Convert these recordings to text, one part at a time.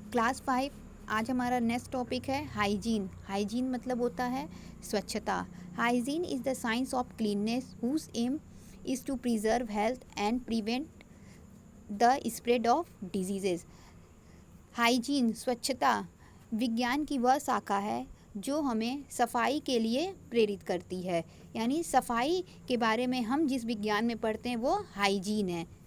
Class 5। आज हमारा next topic है हाइजीन। हाइजीन मतलब होता है स्वच्छता। Hygiene is the science of cleanness whose aim is to preserve health and prevent the spread of diseases. Hygiene स्वच्छता विज्ञान की वह शाखा है जो हमें सफाई के लिए प्रेरित करती है। यानी सफाई के बारे में हम जिस विज्ञान में पढ़ते हैं वो हाइजीन है।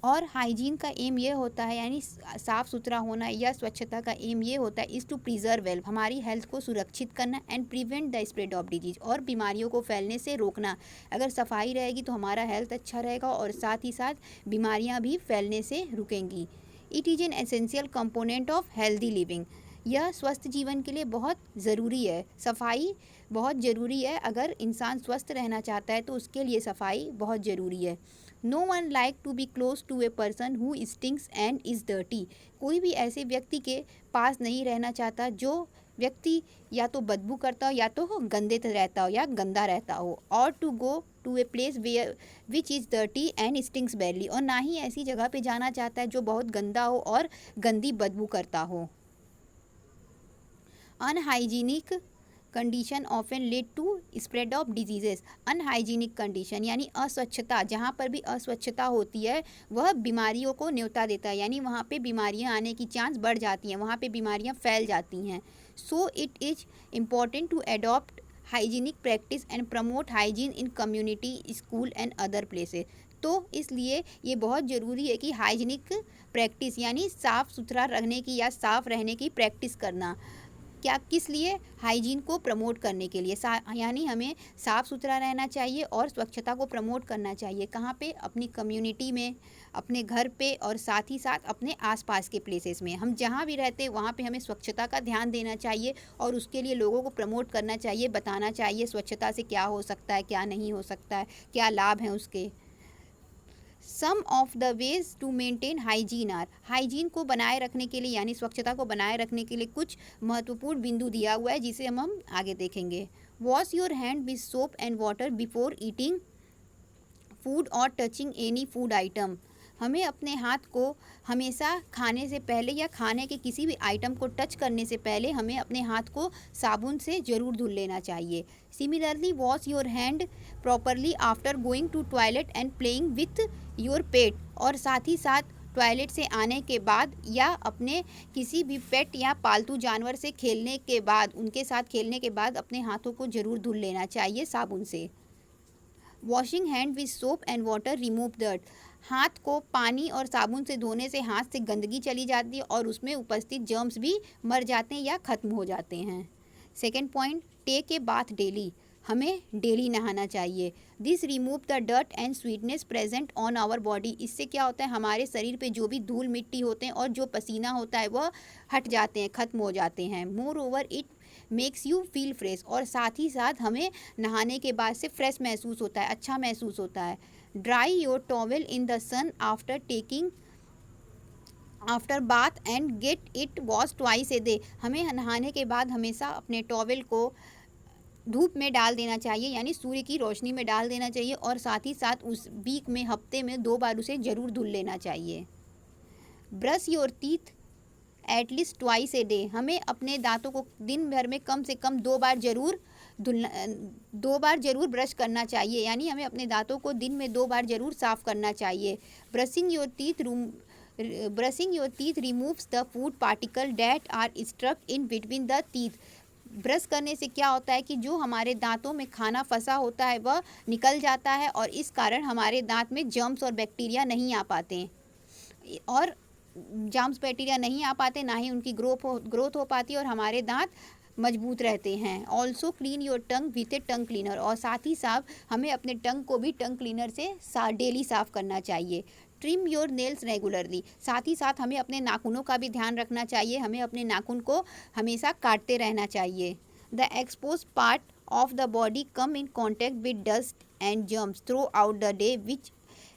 और हाइजीन का एम ये होता है, यानी साफ़ सुथरा होना या स्वच्छता का एम ये होता है इज़ टू प्रिजर्व वेल्थ, हमारी हेल्थ को सुरक्षित करना, and prevent the spread of disease, और बीमारियों को फैलने से रोकना। अगर सफाई रहेगी तो हमारा हेल्थ अच्छा रहेगा और साथ ही साथ बीमारियां भी फैलने से रुकेंगी। It is an essential component of healthy living. यह स्वस्थ जीवन के लिए बहुत ज़रूरी है। सफाई बहुत ज़रूरी है। अगर इंसान स्वस्थ रहना चाहता है तो उसके लिए सफाई बहुत ज़रूरी है। No one like to be close to a person who stinks and is dirty. कोई भी ऐसे व्यक्ति के पास नहीं रहना चाहता जो व्यक्ति या तो बदबू करता हो या तो गंदे रहता हो या गंदा रहता हो। और to go to a place where which is dirty and stinks badly, और ना ही ऐसी जगह पे जाना चाहता है जो बहुत गंदा हो और गंदी बदबू करता हो। Unhygienic condition often lead to spread of diseases. Unhygienic condition यानी अस्वच्छता, जहाँ पर भी अस्वच्छता होती है वह बीमारियों को न्योता देता है, यानी वहाँ पे बीमारियाँ आने की चांस बढ़ जाती हैं, वहाँ पे बीमारियाँ फैल जाती हैं। So it is important to adopt hygienic practice and promote hygiene in community, school and other places. तो इसलिए ये बहुत ज़रूरी है कि हाइजीनिक प्रैक्टिस यानी साफ़ सुथरा रहने की या साफ़ रहने की प्रैक्टिस करना। क्या किस लिए? हाइजीन को प्रमोट करने के लिए। यानी हमें साफ़ सुथरा रहना चाहिए और स्वच्छता को प्रमोट करना चाहिए। कहाँ पे? अपनी कम्युनिटी में, अपने घर पे, और साथ ही साथ अपने आसपास के प्लेसेस में। हम जहाँ भी रहते हैं वहाँ पे हमें स्वच्छता का ध्यान देना चाहिए और उसके लिए लोगों को प्रमोट करना चाहिए, बताना चाहिए स्वच्छता से क्या हो सकता है, क्या नहीं हो सकता है, क्या लाभ हैं उसके। Some of the ways to maintain hygiene are. Hygiene को बनाए रखने के लिए यानी स्वच्छता को बनाए रखने के लिए कुछ महत्वपूर्ण बिंदु दिया हुआ है जिसे हम आगे देखेंगे। Wash your hand with soap and water before eating food और टचिंग एनी फूड आइटम। हमें अपने हाथ को हमेशा खाने से पहले या खाने के किसी भी आइटम को टच करने से पहले हमें अपने हाथ को साबुन से ज़रूर धुल लेना चाहिए। Similarly wash your hand properly after going to toilet and playing with your pet. और साथ ही साथ टॉयलेट से आने के बाद या अपने किसी भी पेट या पालतू जानवर से खेलने के बाद, उनके साथ खेलने के बाद अपने हाथों को ज़रूर धुल लेना चाहिए साबुन से। Washing hand with soap and water remove dirt. हाथ को पानी और साबुन से धोने से हाथ से गंदगी चली जाती है और उसमें उपस्थित जर्म्स भी मर जाते हैं या ख़त्म हो जाते हैं। Second point, take a bath daily. हमें डेली नहाना चाहिए। This remove the dirt and sweetness present on our body. इससे क्या होता है, हमारे शरीर पे जो भी धूल मिट्टी होते हैं और जो पसीना होता है वह हट जाते हैं, ख़त्म हो जाते हैं। More over it makes you feel fresh. और साथ ही साथ हमें नहाने के बाद से फ्रेश महसूस होता है, अच्छा महसूस होता है। Dry your towel in the sun after taking after bath and get it wash twice a day. हमें नहाने के बाद हमेशा अपने टॉवेल को धूप में डाल देना चाहिए, यानी सूर्य की रोशनी में डाल देना चाहिए, और साथ ही साथ उस वीक में, हफ्ते में 2 बार उसे ज़रूर धुल लेना चाहिए। Brush your teeth at least twice a day. हमें अपने दांतों को दिन भर में कम से कम 2 बार ज़रूर धुलना, 2 बार ज़रूर ब्रश करना चाहिए, यानी हमें अपने दांतों को दिन में 2 बार ज़रूर साफ़ करना चाहिए। Brushing your teeth removes the food particle that are struck in between the teeth. Brush करने से क्या होता है कि जो हमारे दांतों में खाना फंसा होता है वह निकल जाता है और इस कारण हमारे दांत में जर्म्स और बैक्टीरिया नहीं आ पाते हैं, और जर्म्स बैक्टीरिया नहीं आ पाते, ना ही उनकी ग्रोथ हो पाती और हमारे दांत मजबूत रहते हैं। Also clean your tongue with A tongue cleaner. और साथ ही साथ हमें अपने टंग को भी टंग क्लीनर से डेली साफ़ करना चाहिए। Trim your nails regularly. साथ ही साथ हमें अपने नाखूनों का भी ध्यान रखना चाहिए, हमें अपने नाखून को हमेशा काटते रहना चाहिए। The expose part of the body come in contact with dust and germs through out the day which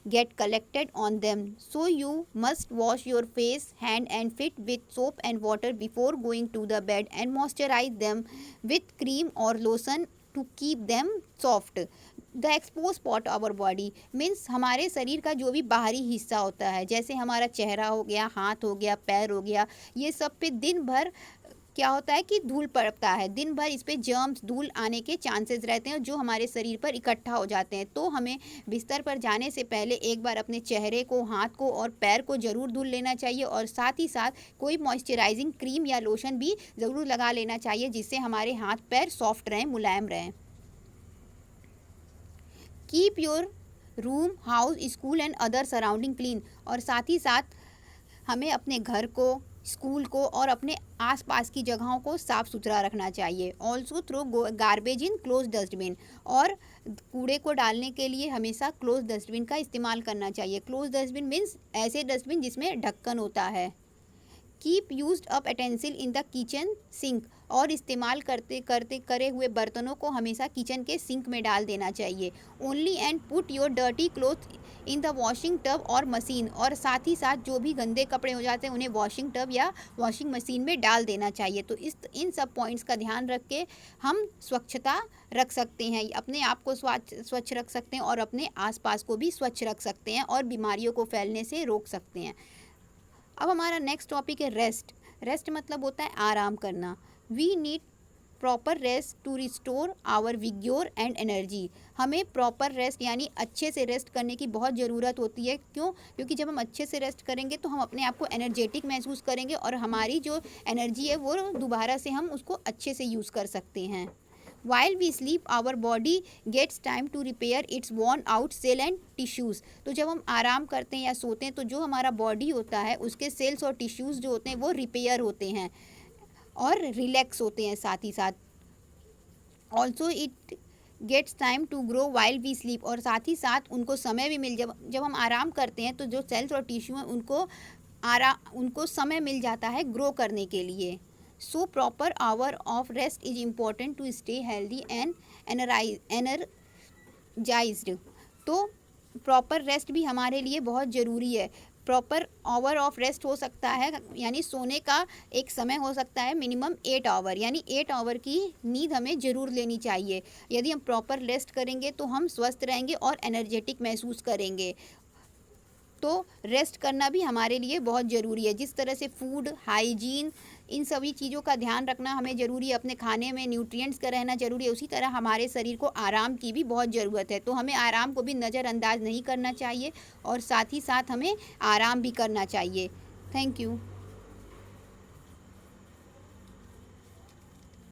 get collected on them. So you must wash your face, hand and feet with soap and water before going to the bed and moisturize them with cream or lotion to keep them soft. The expose part our body means हमारे शरीर का जो भी बाहरी हिस्सा होता है, जैसे हमारा चेहरा हो गया, हाथ हो गया, पैर हो गया, ये सब पे दिन भर क्या होता है कि धूल पड़ता है, दिन भर इस पे जर्म्स, धूल आने के चांसेस रहते हैं जो हमारे शरीर पर इकट्ठा हो जाते हैं। तो हमें बिस्तर पर जाने से पहले एक बार अपने चेहरे को, हाथ को और पैर को ज़रूर धुल लेना चाहिए, और साथ ही साथ कोई मॉइस्चराइजिंग क्रीम या लोशन भी ज़रूर लगा लेना चाहिए, जिससे हमारे हाथ पैर सॉफ्ट रहें, मुलायम रहें। Keep your room, house, school and other surrounding clean, और साथ ही साथ हमें अपने घर को, स्कूल को और अपने आसपास की जगहों को साफ़ सुथरा रखना चाहिए। Also throw garbage in close dustbin, और कूड़े को डालने के लिए हमेशा क्लोज डस्टबिन का इस्तेमाल करना चाहिए। क्लोज डस्टबिन मीन्स ऐसे डस्टबिन जिसमें ढक्कन होता है। Keep used up utensil in the kitchen sink, और इस्तेमाल करे हुए बर्तनों को हमेशा किचन के सिंक में डाल देना चाहिए। Only and put your dirty cloth in the washing tub और मशीन, और साथ ही साथ जो भी गंदे कपड़े हो जाते हैं उन्हें वॉशिंग टब या वॉशिंग मशीन में डाल देना चाहिए। तो इन सब पॉइंट्स का ध्यान रख के हम स्वच्छता रख सकते हैं, अपने आप को स्वच्छ रख सकते हैं और अपने आसपास को भी स्वच्छ रख सकते हैं, और बीमारियों को फैलने से रोक सकते हैं। अब हमारा नेक्स्ट टॉपिक है रेस्ट। रेस्ट मतलब होता है आराम करना। We need proper rest to restore our vigour and energy. हमें प्रॉपर रेस्ट यानी अच्छे से रेस्ट करने की बहुत ज़रूरत होती है। क्यों? क्योंकि जब हम अच्छे से रेस्ट करेंगे तो हम अपने आप को एनर्जेटिक महसूस करेंगे, और हमारी जो एनर्जी है वो दोबारा से हम उसको अच्छे से यूज़ कर सकते हैं। While we sleep, our body gets time to repair its worn out cell and tissues। तो जब हम आराम करते हैं या सोते हैं तो जो हमारा बॉडी होता है उसके सेल्स और टिश्यूज़ जो होते हैं वो रिपेयर होते हैं और रिलैक्स होते हैं साथ ही साथ। Also it gets time to grow while we sleep, और साथ ही साथ उनको समय भी जब हम आराम करते हैं तो जो सेल्स और टिश्यू हैं उनको समय मिल जाता है ग्रो करने के लिए। So proper hour of rest is important to stay healthy and energised. तो प्रॉपर रेस्ट भी हमारे लिए बहुत ज़रूरी है। प्रॉपर आवर ऑफ रेस्ट हो सकता है, यानी सोने का एक समय हो सकता है मिनिमम 8 आवर, यानी 8 आवर की नींद हमें ज़रूर लेनी चाहिए। यदि हम प्रॉपर रेस्ट करेंगे तो हम स्वस्थ रहेंगे और एनर्जेटिक महसूस करेंगे। तो रेस्ट करना भी हमारे लिए बहुत ज़रूरी है। जिस तरह से फूड, हाइजीन, इन सभी चीज़ों का ध्यान रखना हमें ज़रूरी है, अपने खाने में न्यूट्रिएंट्स का रहना ज़रूरी है, उसी तरह हमारे शरीर को आराम की भी बहुत ज़रूरत है। तो हमें आराम को भी नज़रअंदाज नहीं करना चाहिए, और साथ ही साथ हमें आराम भी करना चाहिए। Thank you.